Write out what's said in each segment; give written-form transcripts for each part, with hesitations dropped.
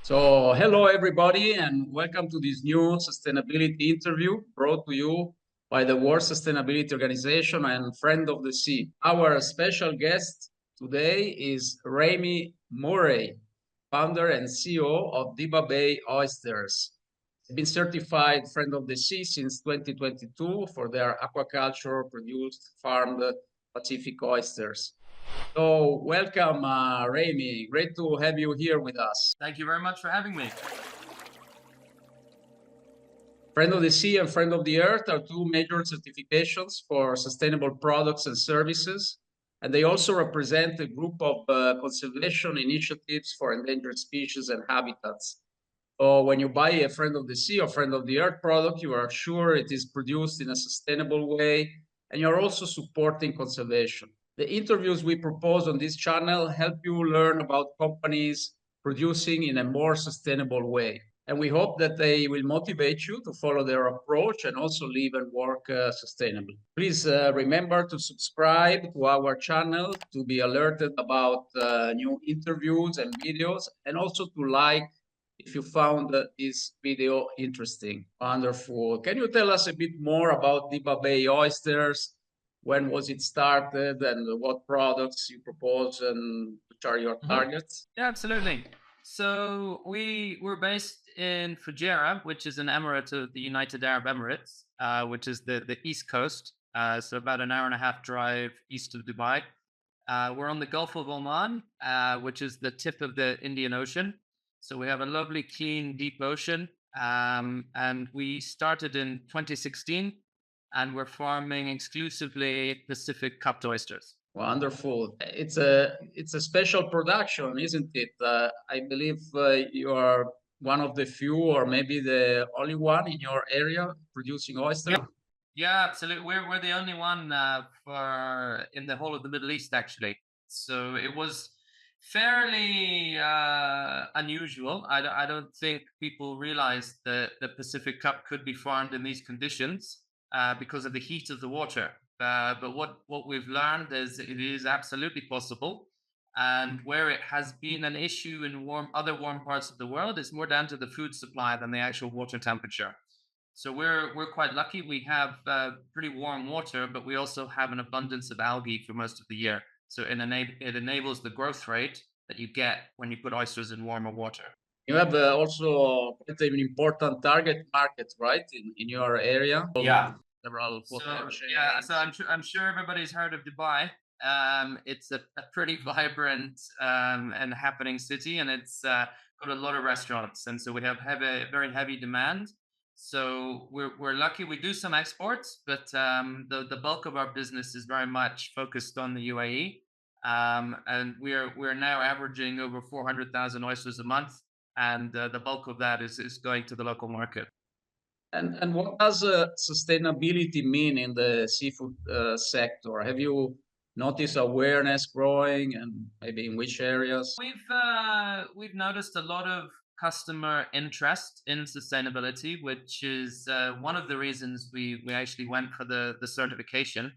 Hello everybody, and welcome to this new sustainability interview brought to you by the World Sustainability Organization and Friend of the Sea. Our special guest today is Ramie Murray, founder and CEO of Dibba Bay Oysters. He's been certified Friend of the Sea since 2022 for their aquaculture produced farmed Pacific oysters. So, welcome, Ramie. Great to have you here with us. Thank you very much for having me. Friend of the Sea and Friend of the Earth are two major certifications for sustainable products and services, and they also represent a group of conservation initiatives for endangered species and habitats. So when you buy a Friend of the Sea or Friend of the Earth product, you are sure it is produced in a sustainable way, and you're also supporting conservation. The interviews we propose on this channel help you learn about companies producing in a more sustainable way. And we hope that they will motivate you to follow their approach and also live and work sustainably. Please remember to subscribe to our channel to be alerted about new interviews and videos, and also to like if you found this video interesting. Wonderful. Can you tell us a bit more about Dibba Bay Oysters? When was it started and what products you propose and which are your targets? Yeah, absolutely. So we're based in Fujairah, which is an emirate of the United Arab Emirates, which is the east coast. So about an hour and a half drive east of Dubai. We're on the Gulf of Oman, which is the tip of the Indian Ocean. So we have a lovely, clean, deep ocean. And we started in 2016, and we're farming exclusively Pacific cupped oysters. Wonderful. It's a special production, isn't it? I believe you are one of the few, or maybe the only one in your area producing oyster. Yeah, yeah, absolutely. We're the only one for in the whole of the Middle East, actually. So it was fairly unusual. I don't think people realized that the Pacific Cup could be farmed in these conditions because of the heat of the water. But what we've learned is it is absolutely possible. And where it has been an issue in other warm parts of the world, it's more down to the food supply than the actual water temperature. So we're quite lucky. We have pretty warm water, but we also have an abundance of algae for most of the year. So it enables the growth rate that you get when you put oysters in warmer water. You have also quite an important target market, right, in your area? Yeah. Several So hotel yeah, so chains. I'm sure everybody's heard of Dubai. It's a pretty vibrant and happening city, and it's got a lot of restaurants, and so we have very heavy demand. So we're lucky. We do some exports, but the bulk of our business is very much focused on the UAE, and we're now averaging over 400,000 oysters a month, and the bulk of that is going to the local market. And what does sustainability mean in the seafood sector? Have you noticed awareness growing, and maybe in which areas? We've noticed a lot of customer interest in sustainability, which is one of the reasons we actually went for the certification.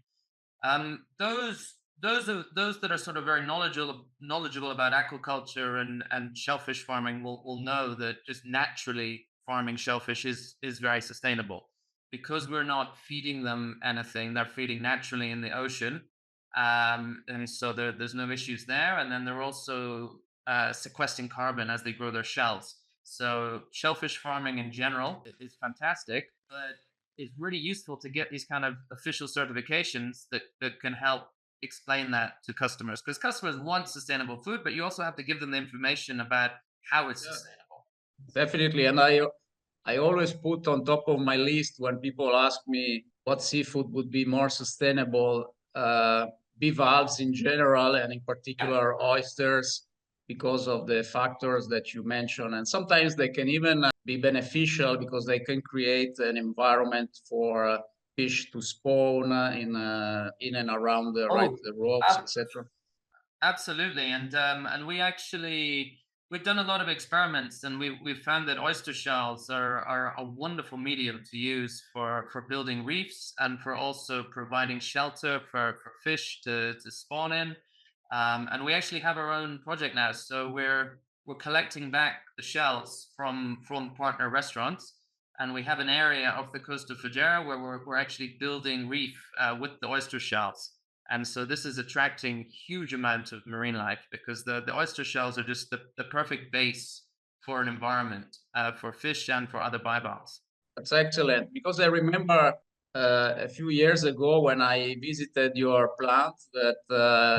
Those that are sort of very knowledgeable about aquaculture and shellfish farming will know that just naturally farming shellfish is very sustainable because we're not feeding them anything; they're feeding naturally in the ocean, and so there's no issues there. And then they're also sequestering carbon as they grow their shells. So shellfish farming in general is fantastic, but it's really useful to get these kind of official certifications that can help explain that to customers, because customers want sustainable food, but you also have to give them the information about how it's sustainable. Definitely, and I always put on top of my list when people ask me what seafood would be more sustainable, bivalves in general, and in Yeah. particular oysters, because of the factors that you mentioned. And sometimes they can even be beneficial because they can create an environment for fish to spawn in and around the right Oh, the rocks, ab- etc. absolutely. And we've done a lot of experiments, and we've found that oyster shells are a wonderful medium to use for building reefs and for also providing shelter for fish to spawn in. And we actually have our own project now, so we're collecting back the shells from partner restaurants, and we have an area off the coast of Fujairah where we're actually building reef with the oyster shells. And so this is attracting huge amount of marine life because the oyster shells are just the perfect base for an environment for fish and for other bivalves. That's excellent, because I remember a few years ago when I visited your plant that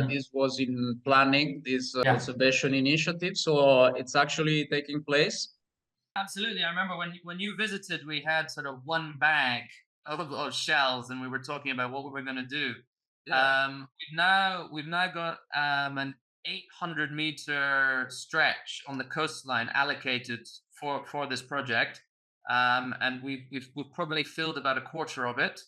this was in planning, this Yeah. conservation initiative. So it's actually taking place. Absolutely. I remember when you visited, we had sort of one bag of shells, and we were talking about what we were going to do. Yeah. We've now got an 800-meter stretch on the coastline allocated for this project, and we've probably filled about a quarter of it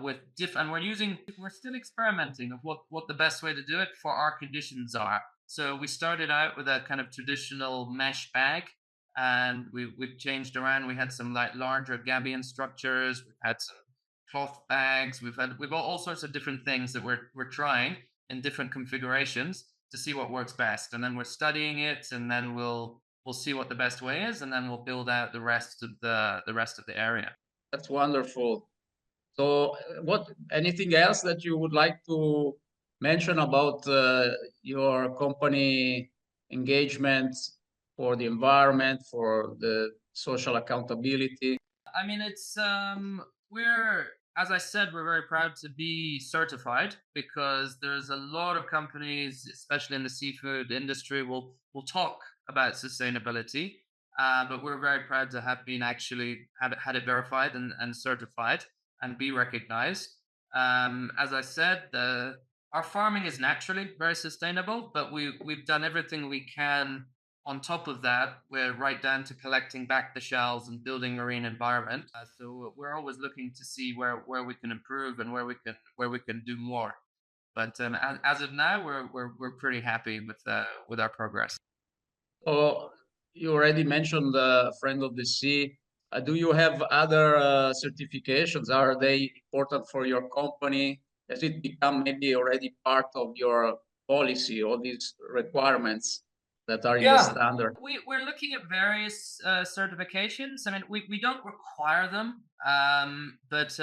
with and we're still experimenting of what the best way to do it for our conditions are. So we started out with a kind of traditional mesh bag, and we've changed around. We had some like larger gabion structures. We've had some cloth bags. We've got all sorts of different things that we're trying in different configurations to see what works best, and then we're studying it, and then we'll see what the best way is, and then we'll build out the rest of the area. That's wonderful. So, what anything else that you would like to mention about your company engagement for the environment, for the social accountability? I mean, it's we're as I said, we're very proud to be certified because there's a lot of companies, especially in the seafood industry, will talk about sustainability, but we're very proud to have been actually had it verified and certified and be recognized. As I said, our farming is naturally very sustainable, but we've done everything we can on top of that. We're right down to collecting back the shells and building marine environment. So we're always looking to see where we can improve and where we can do more. But as of now, we're pretty happy with our progress. So, you already mentioned the Friend of the Sea. Do you have other certifications? Are they important for your company? Has it become maybe already part of your policy, all these requirements that are in the Yeah, standard? we're looking at various certifications. I mean, we don't require them, but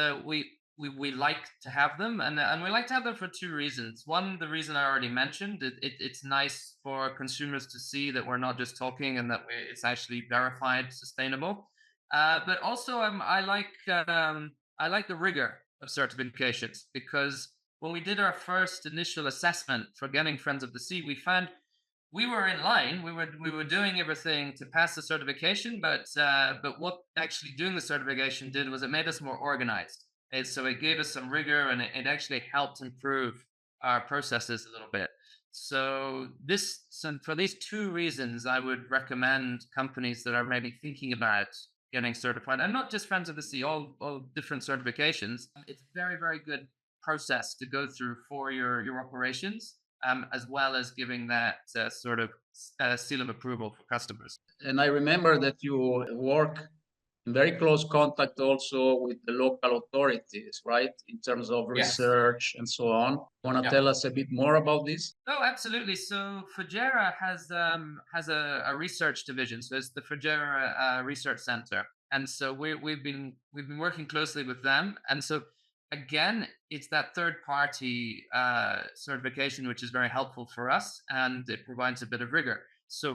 we like to have them, and we like to have them for two reasons. One, the reason I already mentioned, it's nice for consumers to see that we're not just talking and that it's actually verified sustainable. But also, I like the rigor of certifications because when we did our first initial assessment for getting Friends of the Sea, we found we were in line. We were doing everything to pass the certification, but what actually doing the certification did was it made us more organized. So it gave us some rigor, and it actually helped improve our processes a little bit. So for these two reasons, I would recommend companies that are maybe thinking about getting certified, and not just Friends of the Sea, all different certifications. It's very, very good process to go through for your operations, as well as giving that sort of seal of approval for customers. And I remember that you work in very close contact also with the local authorities, right? In terms of Yes. research and so on. Want to Yeah. tell us a bit more about this? Oh, absolutely. So Fujairah has a research division. So it's the Fujairah Research Center, and so we've been working closely with them. And so again, it's that third party certification which is very helpful for us, and it provides a bit of rigor. So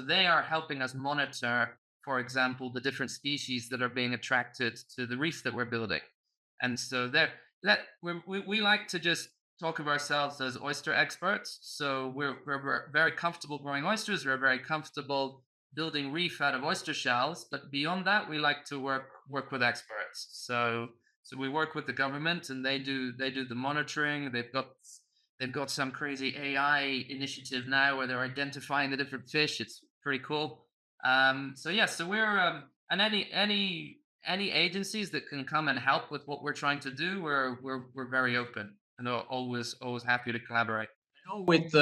they are helping us monitor, for example, the different species that are being attracted to the reef that we're building. And so we like to just talk of ourselves as oyster experts. So we're very comfortable growing oysters. We're very comfortable building reef out of oyster shells. But beyond that, we like to work with experts. So we work with the government, and they do the monitoring. They've got some crazy AI initiative now where they're identifying the different fish. It's pretty cool. So we're and any agencies that can come and help with what we're trying to do, we're very open and always happy to collaborate. With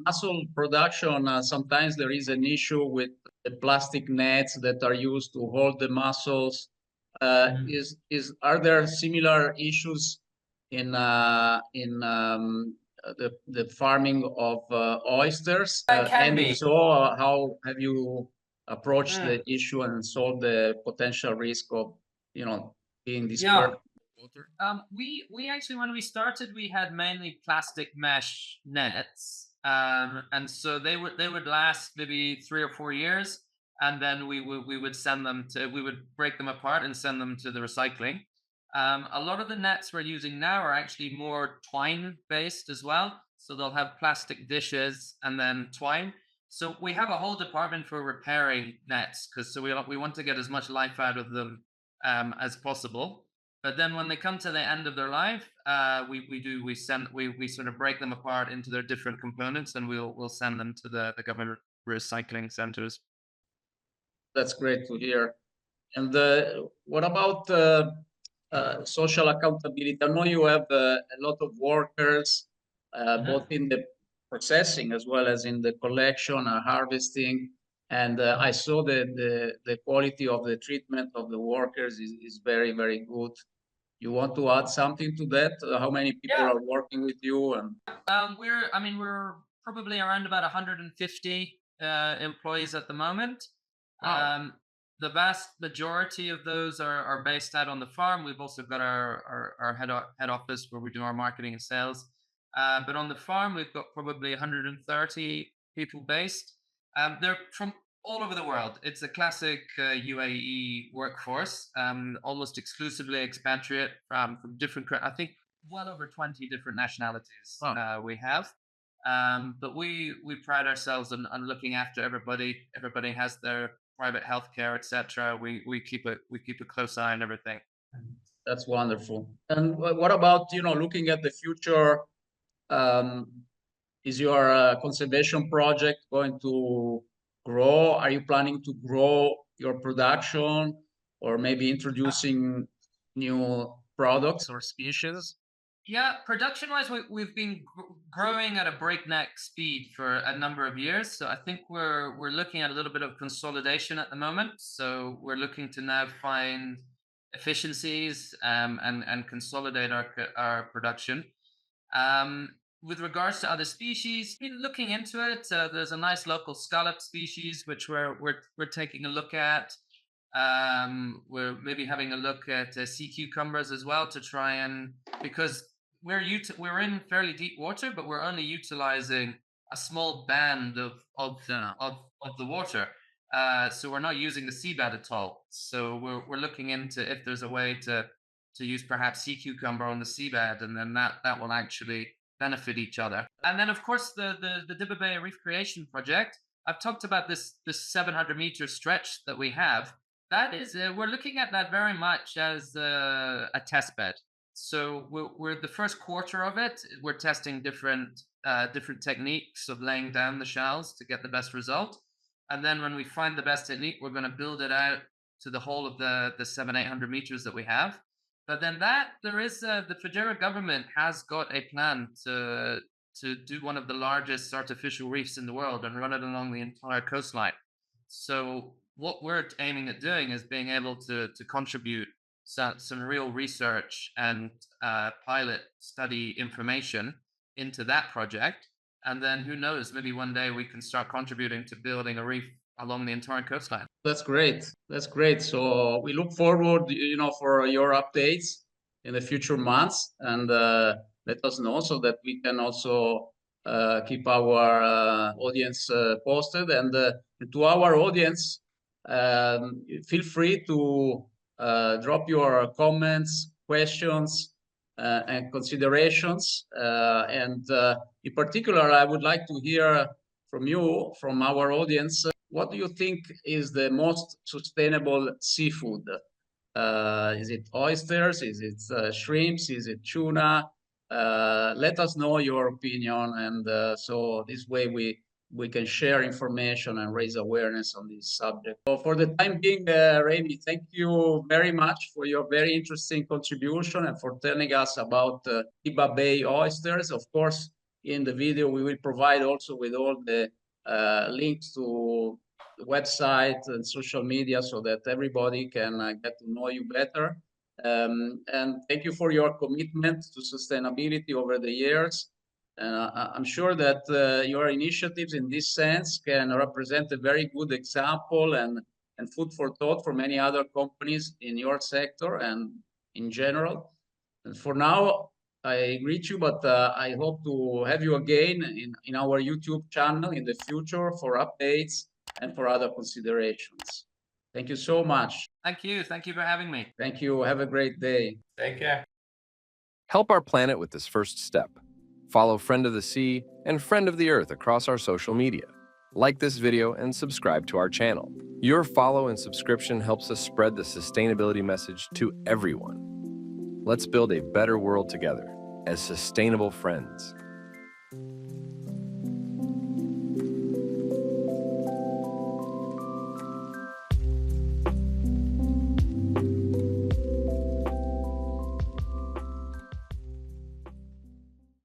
mussel production, sometimes there is an issue with the plastic nets that are used to hold the mussels. Are there similar issues in the farming of oysters? That can And if be. so, how have you approached the issue and solved the potential risk of, being Yeah. dispersed in water? We actually, when we started, we had mainly plastic mesh nets, and so they would last maybe 3 or 4 years, and then we would break them apart and send them to the recycling. A lot of the nets we're using now are actually more twine based as well, so they'll have plastic dishes and then twine. So we have a whole department for repairing nets, because we want to get as much life out of them as possible. But then when they come to the end of their life, we sort of break them apart into their different components, and we'll send them to the government recycling centers. That's great to hear. And what about social accountability? I know you have a lot of workers, both in the processing as well as in the collection and harvesting. And I saw that the quality of the treatment of the workers is very, very good. You want to add something to that? How many people Yeah. are working with you? And We're probably around about 150 employees at the moment. wow, The vast majority of those are based out on the farm. We've also got our head office where we do our marketing and sales. But on the farm, we've got probably 130 people based. They're from all over the world. It's a classic UAE workforce, almost exclusively expatriate from different. I think well over 20 different nationalities wow. we have. But we pride ourselves on looking after everybody. Everybody has their private healthcare, etc. We keep a close eye on everything. That's wonderful. And what about, looking at the future? Um, is your conservation project going to grow? Are you planning to grow your production or maybe introducing new products or species? Yeah, production wise, we've been growing at a breakneck speed for a number of years. So I think we're looking at a little bit of consolidation at the moment. So we're looking to now find efficiencies, and consolidate our production. Um, with regards to other species, been looking into it. There's a nice local scallop species which we're taking a look at. We're maybe having a look at sea cucumbers as well, to try and, because we're in fairly deep water, but we're only utilizing a small band of the water. So we're not using the seabed at all. So we're looking into if there's a way to use perhaps sea cucumber on the seabed, and then that will actually benefit each other. And then of course the Dibba Bay Reef Creation Project. I've talked about this 700-meter stretch that we have. That is, we're looking at that very much as a test bed. So we're the first quarter of it. We're testing different techniques of laying down the shells to get the best result. And then when we find the best technique, we're going to build it out to the whole of the 700-800 meters that we have. But then there is the Fujairah government has got a plan to do one of the largest artificial reefs in the world and run it along the entire coastline. So what we're aiming at doing is being able to contribute some real research and pilot study information into that project. And then who knows, maybe one day we can start contributing to building a reef along the entire coastline. That's great. That's great. So we look forward, for your updates in the future months, and let us know so that we can also keep our audience posted. And to our audience, feel free to drop your comments, questions, and considerations. And in particular, I would like to hear from you, from our audience. What do you think is the most sustainable seafood? Is it oysters? Is it shrimps? Is it tuna? Let us know your opinion, and so this way we can share information and raise awareness on this subject. So for the time being, Ramie, thank you very much for your very interesting contribution and for telling us about Dibba Bay oysters. Of course, in the video we will provide also with all the links to the website and social media so that everybody can get to know you better. And thank you for your commitment to sustainability over the years. And I'm sure that your initiatives in this sense can represent a very good example and food for thought for many other companies in your sector and in general. And for now, I greet you, but I hope to have you again in our YouTube channel in the future for updates and for other considerations. Thank you so much. Thank you. Thank you for having me. Thank you. Have a great day. Take care. Help our planet with this first step. Follow Friend of the Sea and Friend of the Earth across our social media. Like this video and subscribe to our channel. Your follow and subscription helps us spread the sustainability message to everyone. Let's build a better world together as sustainable friends.